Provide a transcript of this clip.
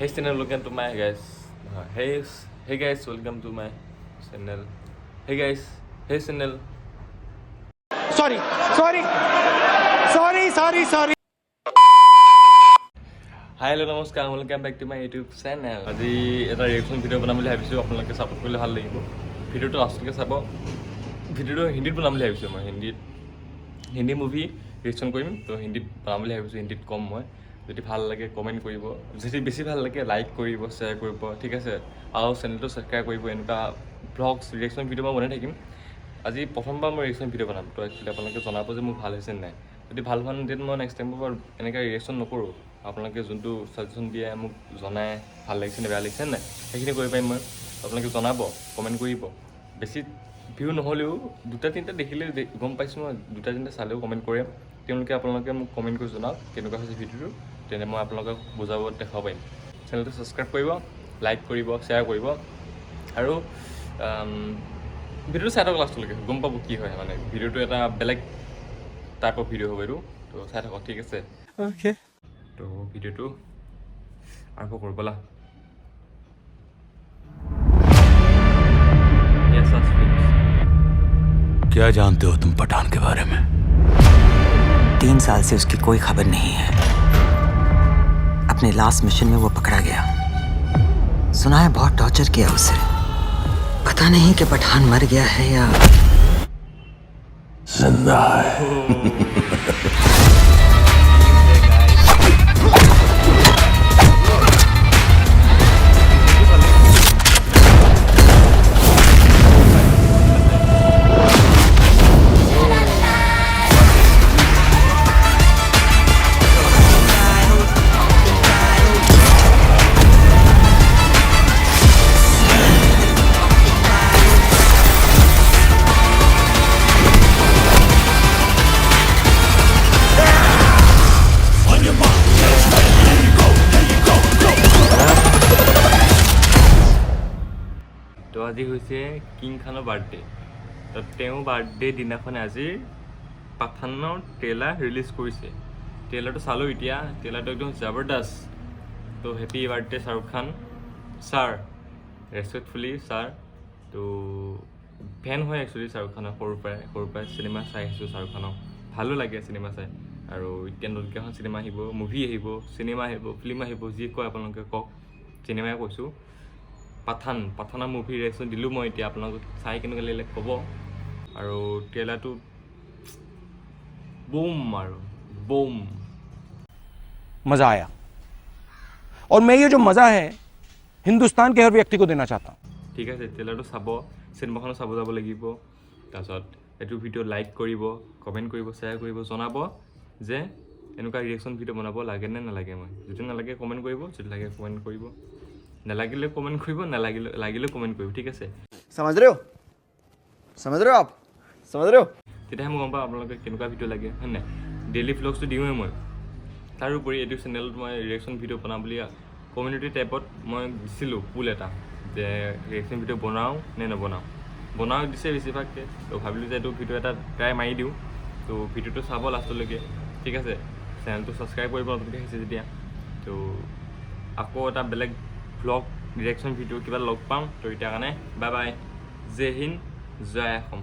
Hey channel, welcome to my guys. Hey guys, welcome to my channel. Hey guys, hey channel. Sorry. Hi hello namaskar, welcome back to my YouTube channel. আজি এটা reaction video' বনাম বুলি ভাবিছোঁ, আপোনালোকে support কৰিলে ভাল লাগিব। ভিডিঅ'টো লাষ্টলৈকে চাব। ভিডিঅ'টো হিন্দীত বনাম বুলি ভাবিছোঁ মই, হিন্দী মুভি ৰিয়েকশ্যন কৰিম, তো হিন্দীত বনাম বুলি ভাবিছোঁ। হিন্দীত কম মই, যদি ভাল লাগে কমেণ্ট কৰিব, যদি বেছি ভাল লাগে লাইক কৰিব, শ্বেয়াৰ কৰিব, ঠিক আছে। আৰু চেনেলটো ছাবস্ক্ৰাইব কৰিব। এনেকুৱা ব্লগছ ৰিয়েকশ্যন ভিডিঅ' মই বনাই থাকিম। আজি প্ৰথমবাৰ মই ৰিয়েকশ্যন ভিডিঅ' বনাম, তো একচুৱেলি আপোনালোকে জনাব যে মোৰ ভাল হৈছে নাই। যদি ভাল হোৱা নাই তেতিয়া মই নেক্সট টাইমৰ পৰা এনেকৈ ৰিয়েকশ্যন নকৰোঁ। আপোনালোকে যোনটো ছাজেশ্যন দিয়ে মোক জনাই, ভাল লাগিছে নে বেয়া লাগিছে নাই, সেইখিনি কৰিব পাৰিম মই। আপোনালোকে জনাব, কমেণ্ট কৰিব। বেছি ভিউ নহ'লেও 2-3টা দেখিলে গম পাইছোঁ মই, 2-3টা চালেও কমেণ্ট কৰে। আপোনালোকে মোক কমেণ্ট কৰি জনাওক কেনেকুৱা হৈছে ভিডিঅ'টো, তেনে মই আপোনালোকক বুজাব দেখাব পাৰিম। চেনেলটো ছাবস্ক্ৰাইব কৰিব, লাইক কৰিব, শ্বেয়াৰ কৰিব। আৰু ভিডিঅ'টো চাই থাকক লাষ্টলৈকে, গম পাব কি হয়। মানে ভিডিঅ'টো এটা বেলেগ টাইপৰ ভিডিঅ' হ'ব এইটো, তো চাই থাকক, ঠিক আছে। অ'কে, তো ভিডিঅ'টো আৰম্ভ কৰোঁ ব'লা। क्या जानते हो तुम पठान के बारे में? 3 साल से उसकी कोई खबर नहीं है। अपने लास्ट मिशन में वो पकड़ा गया। सुना है बहुत टॉर्चर किया उसे। पता नहीं कि पठान मर गया है या जिंदा है। তো আজি হৈছে কিং খানৰ বাৰ্থডে। তো তেওঁ বাৰ্থডে দিনাখনে আজি পাঠানৰ ট্ৰেইলাৰ ৰিলিজ কৰিছে। ট্ৰেইলাৰটো চালোঁ এতিয়া, ট্ৰেইলাৰটো একদম জবৰদস্ত। তো happy birthday Shahrukh Khan sir, ৰেচপেক্টফুলি sir. তো ফেন হয় একচুৱেলি শ্বাহৰুখ খানৰ, সৰুৰ পৰাই চিনেমা চাই আহিছোঁ শ্বাহৰুখ খানক, ভালো লাগে চিনেমা চাই। আৰু এতিয়া নতুনকৈ এখন চিনেমা আহিব, মুভি আহিব, চিনেমা আহিব, ফিল্ম আহিব, যি কয় আপোনালোকে কওক, চিনেমাই কৈছোঁ। পাঠানৰ মুভি ৰিয়েকশ্যন দিলোঁ মই এতিয়া, আপোনালোকক চাই কেনেকুৱা লাগিলে ক'ব। আৰু ট্ৰেইলাৰটো বুম আৰু বুম। मजा आया और मैं ये जो मजा है हिंदुस्तान के हर व्यक्ति को देना चाहता हूँ। ঠিক আছে, ট্ৰেইলাৰটো চাব, চিনেমাখনো চাব যাব লাগিব। তাৰপিছত এইটো ভিডিঅ' লাইক কৰিব, কমেণ্ট কৰিব, শ্বেয়াৰ কৰিব, জনাব যে এনেকুৱা ৰিয়েকশ্যন ভিডিঅ' বনাব লাগে নে নালাগে। মই যদি নালাগে কমেণ্ট কৰিব, যদি লাগে কমেণ্ট কৰিব, নালাগিলে কমেণ্ট কৰিব, লাগিলেও কমেণ্ট কৰিব, ঠিক আছে। समझ रहे हो आप समझ रहे हो। তেতিয়াহে মই গম পাওঁ আপোনালোকে কেনেকুৱা ভিডিঅ' লাগে, হয় নাই। ডেইলি ভ্লগছটো দিওঁৱেই মই। তাৰোপৰি এইটো চেনেলত মই ৰিয়েকশ্যন ভিডিঅ' বনাওঁ বুলি কমিউনিটি টাইপত মই দিছিলোঁ পুল এটা, যে ৰিয়েকশ্যন ভিডিঅ' বনাওঁ নে নবনাওঁ। বনাওঁ দিছে বেছিভাগকৈ, তো ভাবিলোঁ যে এইটো ভিডিঅ' এটা ট্ৰাই মাৰি দিওঁ। তো ভিডিঅ'টো চাব লাষ্টলৈকে, ঠিক আছে। চেনেলটো ছাবস্ক্ৰাইব কৰিব নতুনকৈ আহিছে যেতিয়া। তো আকৌ এটা বেলেগ ভ্লগ ৰিয়েকশ্যন ভিডিঅ' কিবা লগ পাম। তো এতিয়া কাৰণে বাই বাই, জয় হিন্দ, জয় অসম।